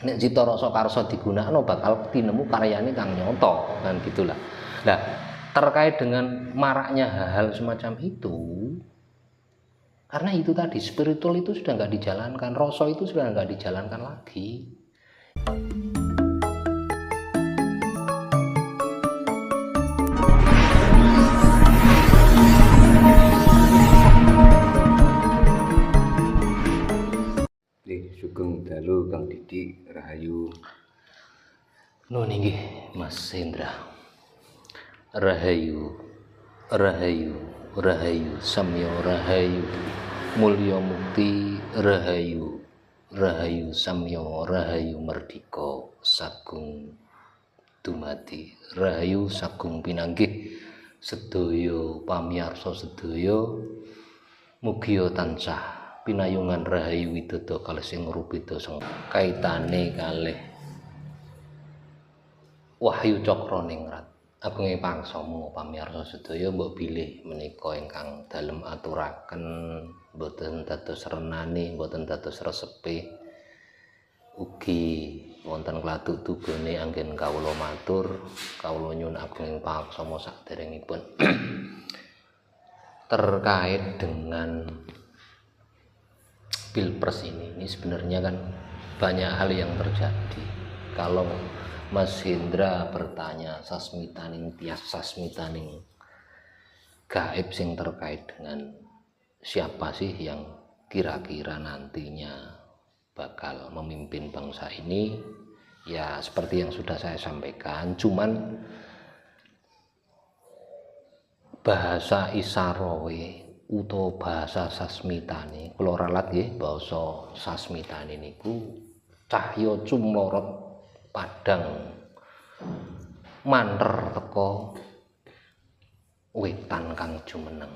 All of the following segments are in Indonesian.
nek cita rasa karsa digunakno bakal tinemu karyane kang nyoto kan gitulah. Nah, terkait dengan maraknya hal-hal semacam itu, karena itu tadi spiritual itu sudah nggak dijalankan, rasa itu sudah nggak dijalankan lagi. Sugeng dalu Kang Didi Rahayu. Nuhun inggih Mas Hendra. Rahayu, Rahayu, Rahayu, Samya Rahayu, Mulya Mukti Rahayu, Rahayu Samya Rahayu Merdika Sagung dumadi. Rahayu sagung pinanggih sedaya pamirsa sedaya, mugi tansah pinayungan rahayu widodо kalih sing ngrubeda kaitane kalih Wahyu Cakraningrat. Agunging pangsama pamirsa sedaya mbok bilih menika ingkang dalem aturaken boten dados renane, boten dados resepe. Ugi wonten kladuk tugone anggen kawula matur, kawula nyuwun agunging pangsama saderengipun terkait dengan Pilpres ini sebenarnya kan banyak hal yang terjadi. Kalau Mas Hendra bertanya sasmitaning tias sasmitaning gaib sing terkait dengan siapa sih yang kira-kira nantinya bakal memimpin bangsa ini, ya seperti yang sudah saya sampaikan, cuman bahasa isarowe utawa bahasa sasmitane kula ralat nggih basa sasmitane niku cahya cumlorot padang manter teka wetan kang jumeneng.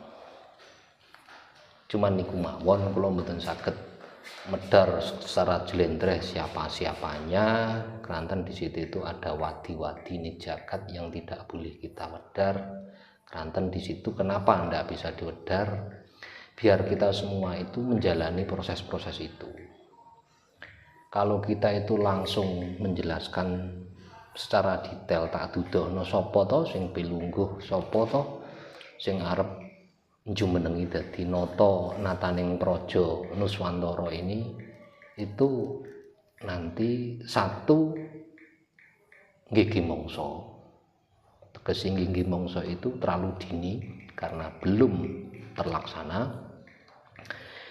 Cuman niku mawon kula mboten saged medar secara jlendreh siapa-siapanya, keranten di situ itu ada wadi-wadi nih jagat yang tidak boleh kita wedar. Keranten di situ kenapa ndak bisa diwedar? Biar kita semua itu menjalani proses-proses itu. Kalau kita itu langsung menjelaskan secara detail tak dudono sapa to sing pilungguh, sapa to sing arep njumenengi dadi nata nataning praja Nuswantara ini, itu nanti satu nggih mangsa. Kesinggi mongso itu terlalu dini karena belum terlaksana.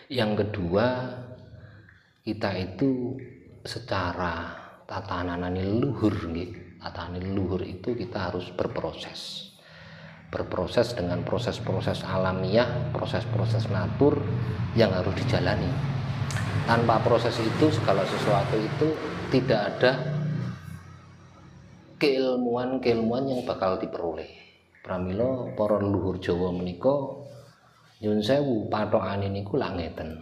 Yang kedua, kita itu secara tatanan leluhur, tatanan leluhur itu kita harus berproses dengan proses-proses alamiah, proses-proses natur yang harus dijalani. Tanpa proses itu segala sesuatu itu tidak ada keilmuan yang bakal diperoleh. Pramila para leluhur Jawa menika nyuwun sewu pathokane niku lak ngeten.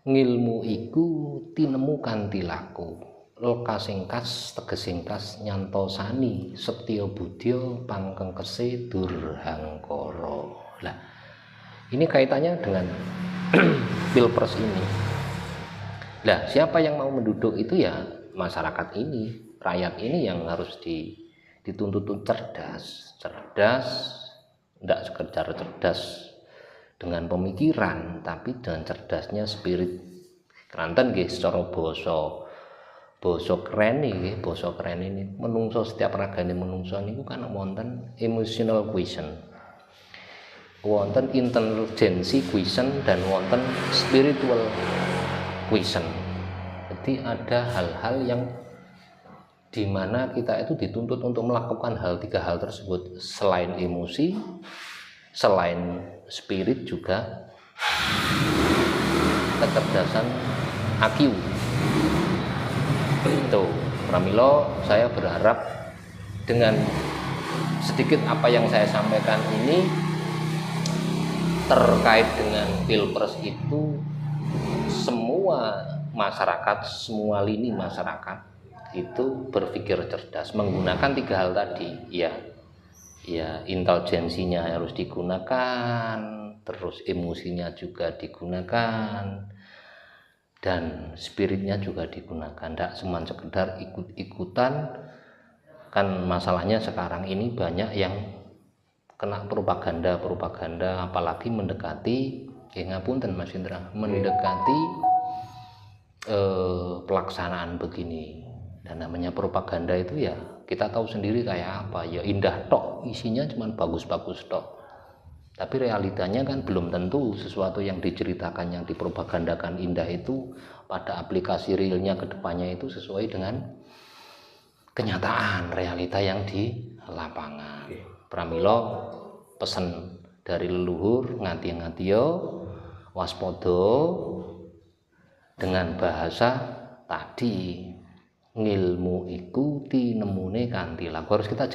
Ngilmu iku tinemu kanthi laku. Lekasing kas tegesing kas nyantosani setya budya pangkengkese durhangkara. Lah, ini kaitannya dengan Pilpres ini. Lah, siapa yang mau menduduk itu ya masyarakat ini. Rakyat ini yang harus dituntut cerdas, tidak sekedar cerdas dengan pemikiran, tapi dengan cerdasnya spirit. Keranten nggih secara basa keren ini menungso setiap ragane menungso niku kan wonten emotional question, wonten intelligency question, dan wonten spiritual question. Jadi ada hal-hal yang di mana kita itu dituntut untuk melakukan tiga hal tersebut. Selain emosi, selain spirit, juga kecerdasan IQ. Itu pramila saya berharap dengan sedikit apa yang saya sampaikan ini terkait dengan Pilpres itu, semua masyarakat, semua lini masyarakat itu berpikir cerdas menggunakan tiga hal tadi, ya intelijensinya harus digunakan, terus emosinya juga digunakan, dan spiritnya juga digunakan, tidak cuma sekedar ikut-ikutan. Kan masalahnya sekarang ini banyak yang kena propaganda, apalagi mendekati ngapunten Mas Indra, mendekati pelaksanaan begini. Dan namanya propaganda itu ya kita tahu sendiri kayak apa, ya indah tok, isinya cuma bagus-bagus tok, tapi realitanya kan belum tentu sesuatu yang diceritakan, yang dipropagandakan indah itu pada aplikasi realnya kedepannya itu sesuai dengan kenyataan realita yang di lapangan. Pramila pesan dari leluhur ngati-ngatiyo waspodo dengan bahasa tadi, ngilmu iku tinemune kanthi laku. Harus kita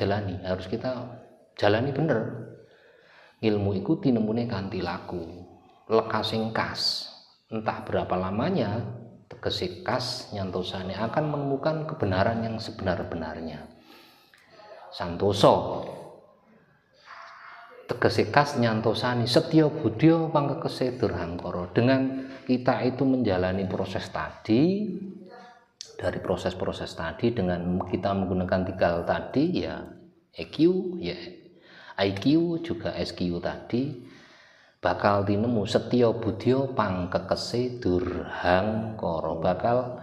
jalani bener. Ngilmu iku tinemune kanthi laku, lekasing kas, entah berapa lamanya tegese kas nyantosane akan menemukan kebenaran yang sebenar-benarnya. Santoso tegese kas nyantosani setya budya pangkekese durhangkara. Dengan kita itu menjalani proses tadi, dari proses-proses tadi dengan kita menggunakan 3 hal tadi, ya EQ, ya IQ, juga SQ tadi, bakal tinemu setya budya pangkekese durhangkara, bakal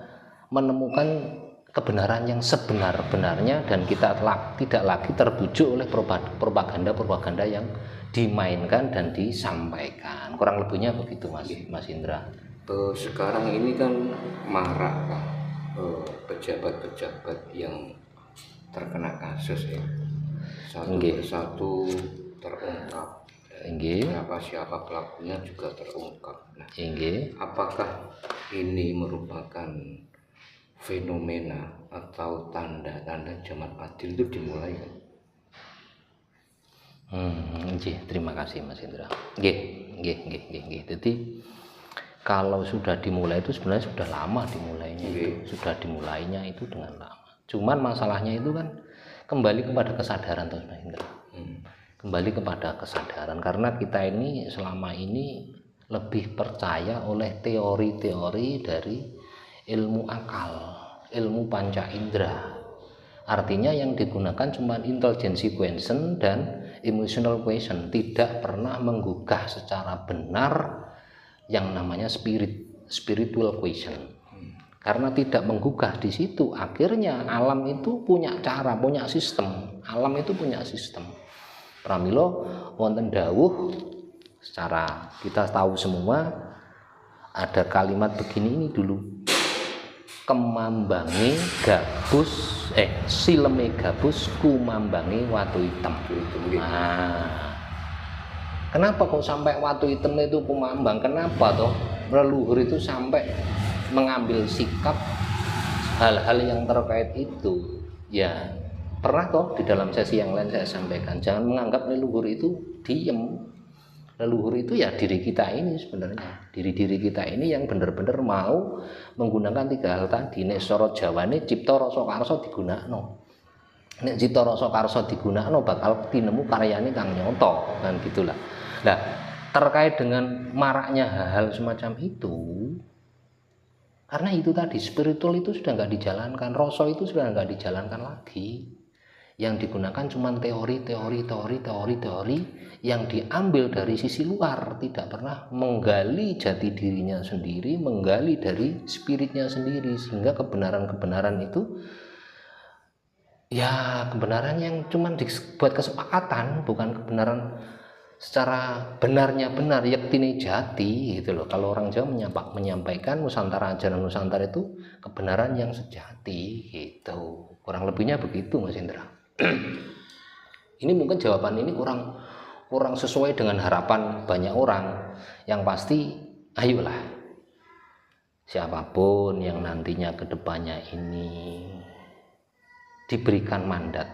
menemukan kebenaran yang sebenar-benarnya, dan kita tidak lagi terbujuk oleh propaganda yang dimainkan dan disampaikan. Kurang lebihnya begitu Mas Indra. Sekarang ini kan marak pejabat-pejabat yang terkena kasus ya, satu persatu terungkap. Siapa pelakunya juga terungkap. Nah, apakah ini merupakan fenomena atau tanda-tanda zaman adil itu dimulai kan? Terima kasih Mas Indra. Jadi kalau sudah dimulai itu sebenarnya sudah lama dimulainya, itu dengan lama. Cuman masalahnya itu kan kembali kepada kesadaran Mas Indra. Kembali kepada kesadaran, karena kita ini selama ini lebih percaya oleh teori-teori dari ilmu akal, ilmu panca indera. Artinya yang digunakan cuma intelligence quotient dan emotional quotient, tidak pernah menggugah secara benar yang namanya spiritual quotient. Karena tidak menggugah di situ, akhirnya alam itu punya cara, punya sistem. Alam itu punya sistem. Pramila wonten dawuh, secara kita tahu semua, ada kalimat begini ini dulu, kemambange gabus sileme gabus kumambange watu hitam. Nah, kenapa kok sampai watu hitam itu kumambang? Kenapa toh leluhur itu sampai mengambil sikap hal-hal yang terkait itu? Ya pernah toh di dalam sesi yang lain saya sampaikan, jangan menganggap leluhur itu diem. Leluhur itu ya diri kita ini sebenarnya, diri kita ini yang benar-benar mau menggunakan 3 hal tadi. Nek soro Jawane cipta rasa karsa digunakno, nek cipta rasa karsa digunakno bakal tinemu karyane kang nyoto, kan gitulah. Nah, terkait dengan maraknya hal-hal semacam itu, karena itu tadi spiritual itu sudah nggak dijalankan, rasa itu sudah nggak dijalankan lagi. Yang digunakan cuma teori yang diambil dari sisi luar, tidak pernah menggali jati dirinya sendiri, menggali dari spiritnya sendiri, sehingga kebenaran itu ya kebenaran yang cuma dibuat kesepakatan, bukan kebenaran secara benarnya benar, yaktine jati gitu loh. Kalau orang Jawa menyampaikan Nusantara, ajaran Nusantara itu kebenaran yang sejati gitu. Kurang lebihnya begitu Mas Indra. Ini mungkin jawaban ini kurang sesuai dengan harapan banyak orang. Yang pasti ayolah, siapapun yang nantinya kedepannya ini diberikan mandat,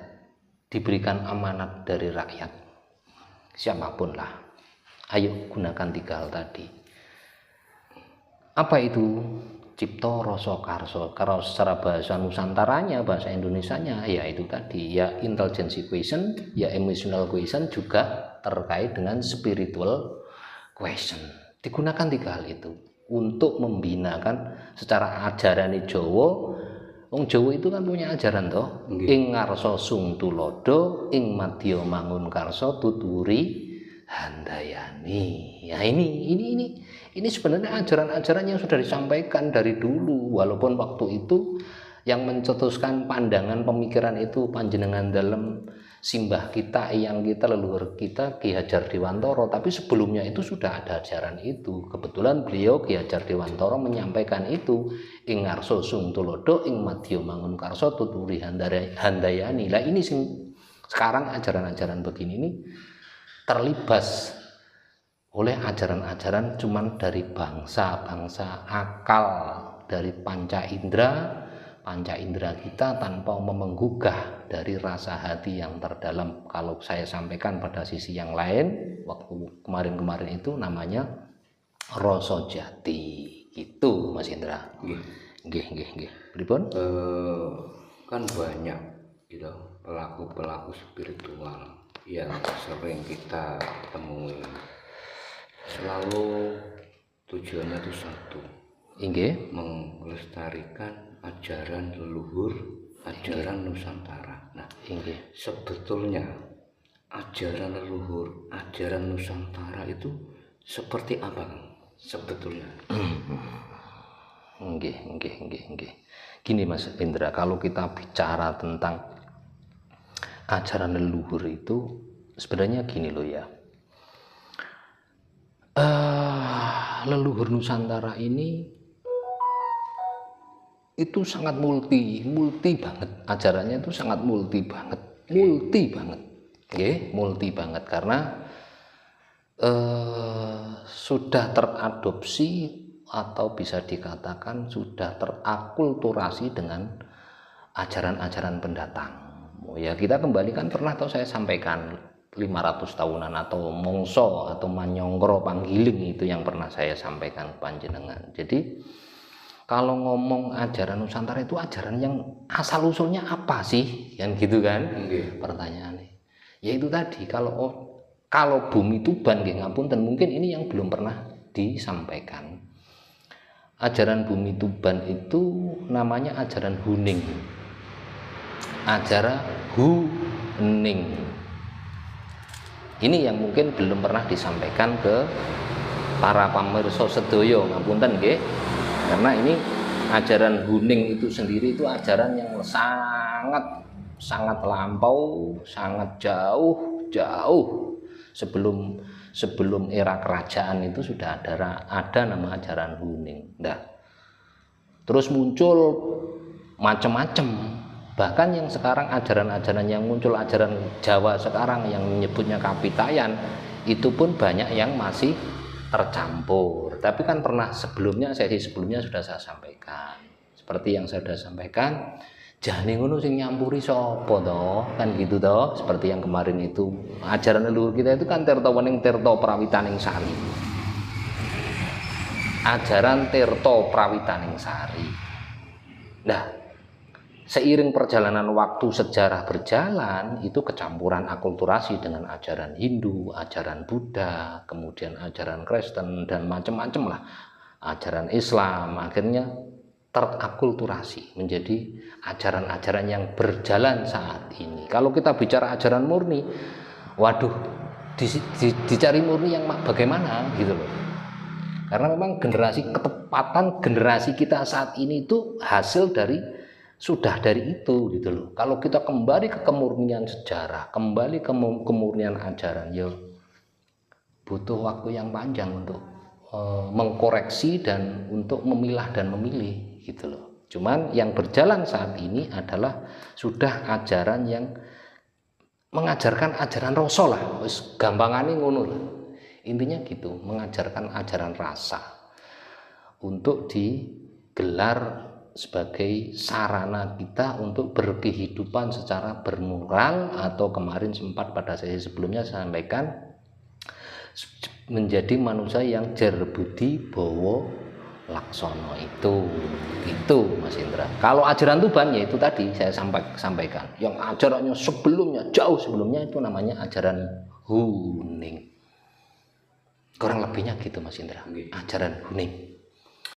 diberikan amanat dari rakyat, siapapun lah, ayo gunakan 3 hal tadi. Apa itu? Cipta rasa karsa. Kalau secara bahasa Nusantaranya, bahasa Indonesianya, ya itu tadi, ya intelligence quotient, ya emotional quotient, juga terkait dengan spiritual quotient. Digunakan 3 hal itu. untuk membinakan secara ajaran Jawa. Wong Jawa itu kan punya ajaran toh, ing ngarsa sung tulodo, ing madya mangun karsa tuturi handayani. Ya ini sebenarnya ajaran-ajaran yang sudah disampaikan dari dulu, walaupun waktu itu yang mencetuskan pandangan pemikiran itu panjenengan dalam simbah kita, eyang kita, leluhur kita Ki Hajar Dewantara, tapi sebelumnya itu sudah ada ajaran itu. Kebetulan beliau Ki Hajar Dewantara menyampaikan itu, ing ngarsa sung tulodo, ing madya mangun karsa tuturi handayani. Lah ini sekarang ajaran-ajaran begini ini terlibas oleh ajaran-ajaran cuman dari bangsa-bangsa akal, dari panca indera kita tanpa menggugah dari rasa hati yang terdalam. Kalau saya sampaikan pada sisi yang lain, waktu kemarin-kemarin itu namanya rasa jati. Itu Mas Indra. Nggih. Pripun? Kan banyak gitu pelaku-pelaku spiritual yang sering kita temui. Selalu tujuannya itu satu. Inggih, melestarikan ajaran leluhur, ajaran Nusantara. Nah, sebetulnya ajaran leluhur, ajaran Nusantara itu seperti apa sebetulnya? Nggih. Gini Mas Indra, kalau kita bicara tentang ajaran leluhur itu sebenarnya gini loh ya. Leluhur Nusantara ini itu sangat multi banget, ajarannya itu sangat multi banget, multi banget karena sudah teradopsi atau bisa dikatakan sudah terakulturasi dengan ajaran-ajaran pendatang. Ya kita kembalikan pernah atau saya sampaikan 500 tahunan atau mongso atau manyongkro panggiling itu yang pernah saya sampaikan panjenengan. Jadi kalau ngomong ajaran Nusantara itu ajaran yang asal usulnya apa sih? Kan gitu kan? Pertanyaannya. Ya itu tadi kalau bumi Tuban nggih ngapunten, mungkin ini yang belum pernah disampaikan. Ajaran bumi Tuban itu namanya ajaran Huning. Ajaran Huning. Ini yang mungkin belum pernah disampaikan ke para pamirsa sedaya ngapunten nggih. Karena ini ajaran Huning itu sendiri itu ajaran yang sangat lampau, sangat jauh sebelum era kerajaan itu sudah ada nama ajaran Huning. Nah, terus muncul macam-macam. Bahkan yang sekarang ajaran-ajaran yang muncul, ajaran Jawa sekarang yang menyebutnya Kapitayan, itu pun banyak yang masih tercampur. Tapi kan pernah sesi sebelumnya sudah saya sampaikan. Seperti yang saya sudah sampaikan, jane ngono sing nyampuri sapa to? Kan gitu toh. Seperti yang kemarin itu, ajaran leluhur kita itu kan Tirta Wening Tirta Prawitaning Sari. Ajaran Tirta Prawitaning Sari. Nah, seiring perjalanan waktu sejarah berjalan, itu kecampuran akulturasi dengan ajaran Hindu, ajaran Buddha, kemudian ajaran Kristen, dan macam-macam lah, ajaran Islam, akhirnya terakulturasi menjadi ajaran-ajaran yang berjalan saat ini. Kalau kita bicara ajaran murni, waduh, dicari murni yang bagaimana gitu loh. Karena memang ketepatan generasi kita saat ini itu hasil dari itu gitu loh. Kalau kita kembali ke kemurnian sejarah, kembali ke kemurnian ajaran, ya butuh waktu yang panjang untuk mengkoreksi dan untuk memilah dan memilih gitu loh. Cuman yang berjalan saat ini adalah sudah ajaran yang mengajarkan ajaran rasa lah, wis gampangane ngono lah. Intinya gitu, mengajarkan ajaran rasa untuk digelar sebagai sarana kita untuk berkehidupan secara bermoral, atau kemarin sempat pada sesi sebelumnya saya sampaikan menjadi manusia yang jerbudi bawa laksono itu Mas Indra. Kalau ajaran Tuban ya itu tadi saya sampaikan yang ajarannya jauh sebelumnya itu namanya ajaran Huning, kurang lebihnya gitu Mas Indra. Ajaran Huning.